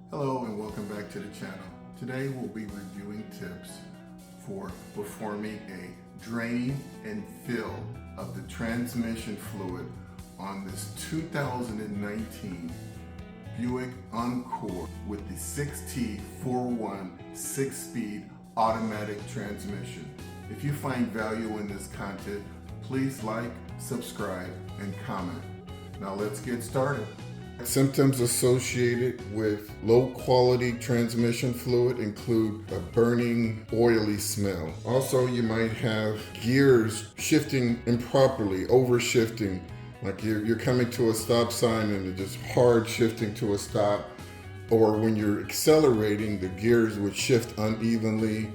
Hello and welcome back to the channel. Today we'll be reviewing tips for performing a drain and fill of the transmission fluid on this 2019 Buick Encore with the 6T41 6-speed automatic transmission. If you find value in this content, please like, subscribe, and comment. Now let's get started. Symptoms associated with low quality transmission fluid include a burning, oily smell. Also, you might have gears shifting improperly, over shifting, like you're coming to a stop sign and you're just hard shifting to a stop. Or when you're accelerating, the gears would shift unevenly,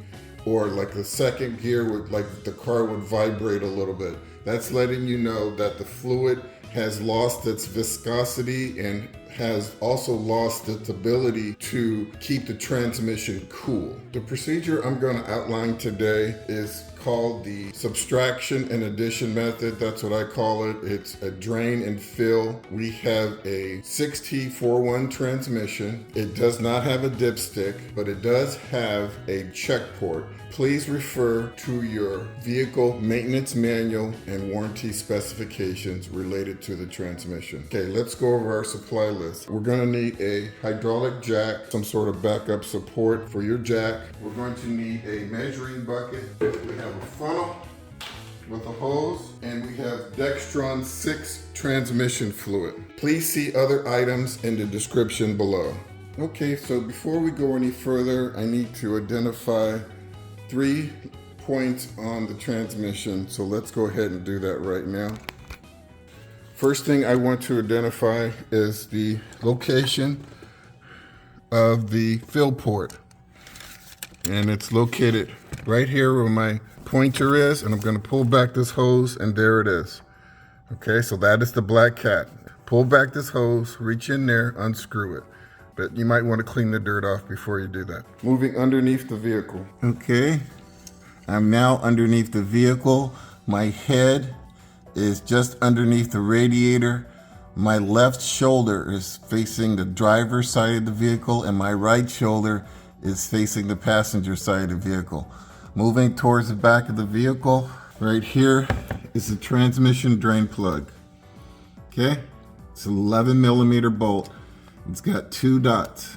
or like the second gear would, like the car would vibrate a little bit. That's letting you know that the fluid has lost its viscosity and has also lost its ability to keep the transmission cool. The procedure I'm going to outline today is called the subtraction and addition method. That's what I call it. It's a drain and fill. We have a 6T41 transmission. It does not have a dipstick, but it does have a check port. Please refer to your vehicle maintenance manual and warranty specifications related to the transmission. Okay, let's go over our supply list. We're going to need a hydraulic jack, some sort of backup support for your jack. We're going to need a measuring bucket. We have a funnel with a hose, and we have Dextron 6 transmission fluid. Please see other items in the description below. Okay, so before we go any further, I need to identify 3 points on the transmission, so let's go ahead and do that right now. First thing I want to identify is the location of the fill port, and it's located right here where my pointer is, and I'm going to pull back this hose, and there it is. Okay, so that is the black cat. Pull back this hose, reach in there, unscrew it. But you might want to clean the dirt off before you do that. Moving underneath the vehicle. Okay, I'm now underneath the vehicle. My head is just underneath the radiator. My left shoulder is facing the driver's side of the vehicle, and my right shoulder is facing the passenger side of the vehicle. Moving towards the back of the vehicle, right here is the transmission drain plug. Okay, it's an 11mm bolt. It's got 2 dots.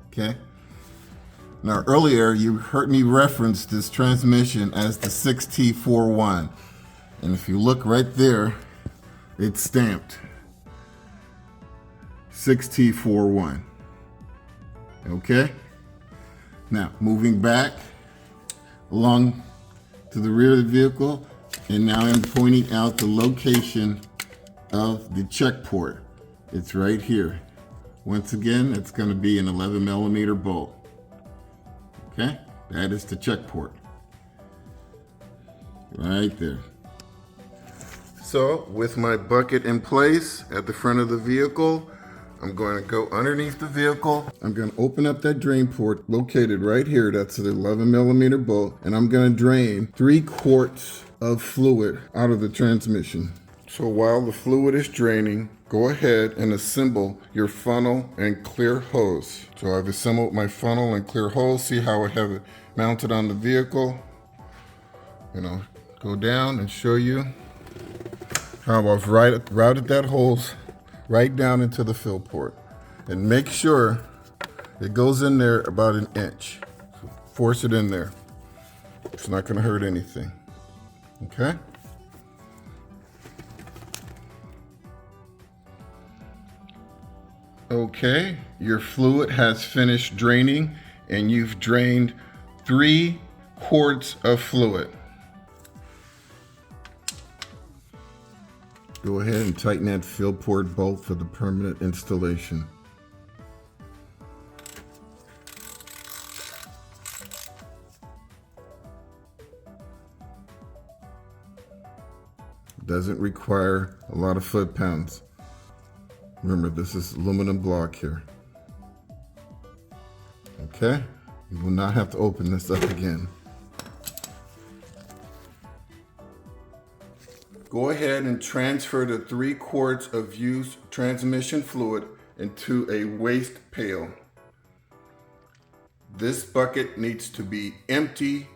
Okay. Now earlier you heard me reference this transmission as the 6T41. And if you look right there, it's stamped 6T41. Okay. Now moving back along to the rear of the vehicle, and now I'm pointing out the location of the check port. It's right here. Once again, it's going to be an 11mm bolt. Okay, that is the check port. Right there. So, with my bucket in place at the front of the vehicle, I'm going to go underneath the vehicle. I'm going to open up that drain port located right here. That's the 11mm bolt. And I'm going to drain 3 quarts of fluid out of the transmission. So while the fluid is draining, go ahead and assemble your funnel and clear hose. So I've assembled my funnel and clear hose. See how I have it mounted on the vehicle? Go down and show you how I've routed that hose right down into the fill port. And make sure it goes in there about 1 inch. So force it in there. It's not going to hurt anything. Okay? Okay, your fluid has finished draining, and you've drained 3 quarts of fluid. Go ahead and tighten that fill port bolt for the permanent installation. Doesn't require a lot of foot-pounds. Remember, this is aluminum block here. Okay, you will not have to open this up again. Go ahead and transfer the 3 quarts of used transmission fluid into a waste pail. This bucket needs to be empty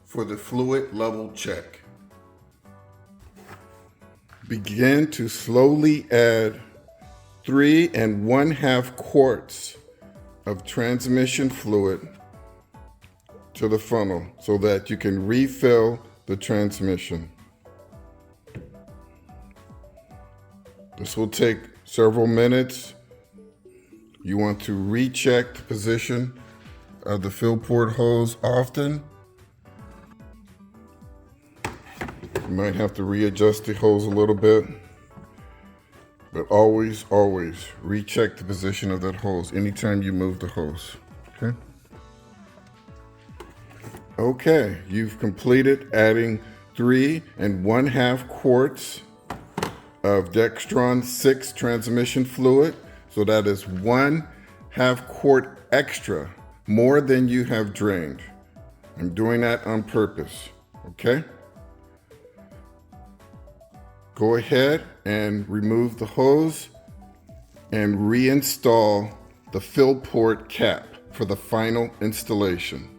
for the fluid level check. Begin to slowly add 3 1/2 quarts of transmission fluid to the funnel so that you can refill the transmission. This will take several minutes. You want to recheck the position of the fill port hose often. You might have to readjust the hose a little bit, but always recheck the position of that hose anytime you move the hose, okay? Okay, you've completed adding 3 1/2 quarts of Dextron 6 transmission fluid. So that is 1/2 quart extra, more than you have drained. I'm doing that on purpose, okay? Go ahead and remove the hose and reinstall the fill port cap for the final installation.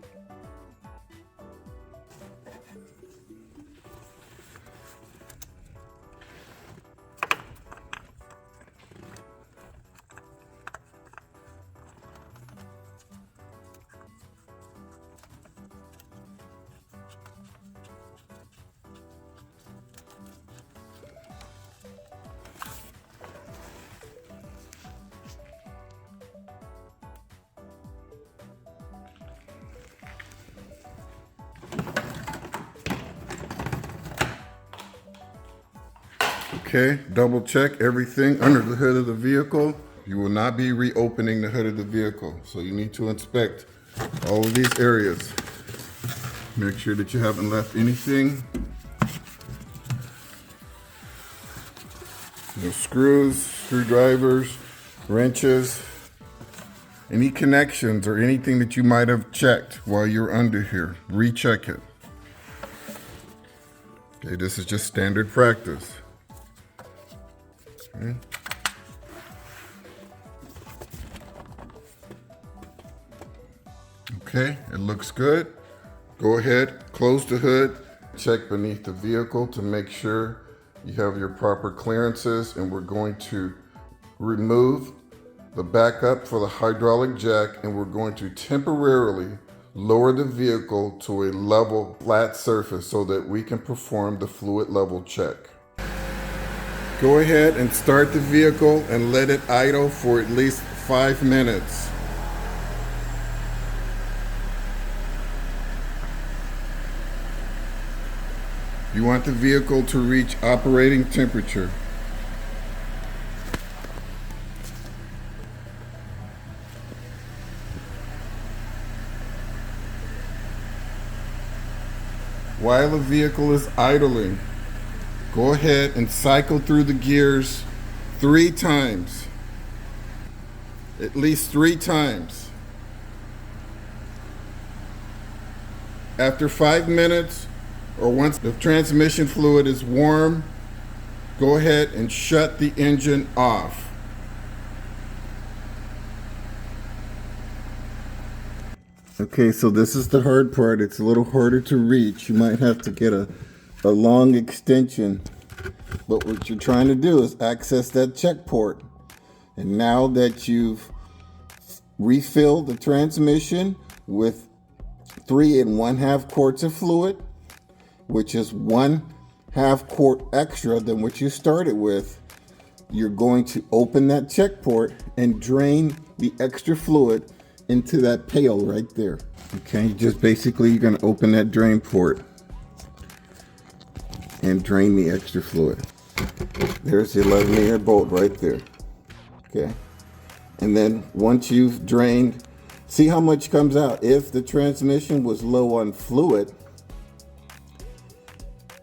Okay, double check everything under the hood of the vehicle. You will not be reopening the hood of the vehicle, so you need to inspect all of these areas. Make sure that you haven't left anything. No screws, screwdrivers, wrenches, any connections or anything that you might have checked while you're under here. Recheck it. Okay, this is just standard practice. Okay, it looks good. Go ahead, close the hood, check beneath the vehicle to make sure you have your proper clearances, and we're going to remove the backup for the hydraulic jack, and we're going to temporarily lower the vehicle to a level flat surface so that we can perform the fluid level check. Go ahead and start the vehicle and let it idle for at least 5 minutes. You want the vehicle to reach operating temperature. While the vehicle is idling, go ahead and cycle through the gears 3 times. At least 3 times. After 5 minutes, or once the transmission fluid is warm, go ahead and shut the engine off. Okay, so this is the hard part. It's a little harder to reach. You might have to get a long extension. But what you're trying to do is access that check port. And now that you've refilled the transmission with 3 1/2 quarts of fluid, which is 1/2 quart extra than what you started with, you're going to open that check port and drain the extra fluid into that pail right there. Okay, just basically you're going to open that drain port and drain the extra fluid. There's the 11-meter bolt right there. Okay, and then once you've drained, see how much comes out. If the transmission was low on fluid,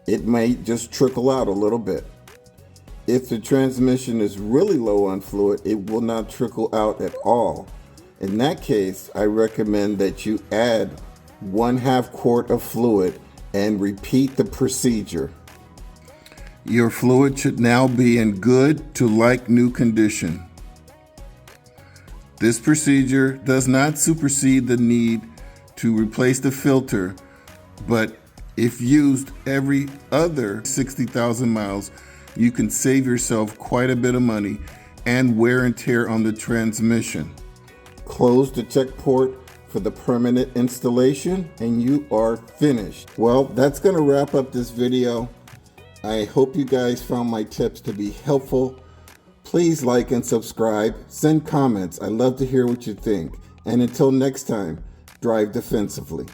it may just trickle out a little bit. If the transmission is really low on fluid, it will not trickle out at all. In that case, I recommend that you add 1/2 quart of fluid and repeat the procedure. Your fluid should now be in good to like new condition. This procedure does not supersede the need to replace the filter, but if used every other 60,000 miles, you can save yourself quite a bit of money and wear and tear on the transmission. Close the check port for the permanent installation and you are finished. Well, that's going to wrap up this video. I hope you guys found my tips to be helpful. Please like and subscribe. Send comments. I love to hear what you think. And until next time, drive defensively.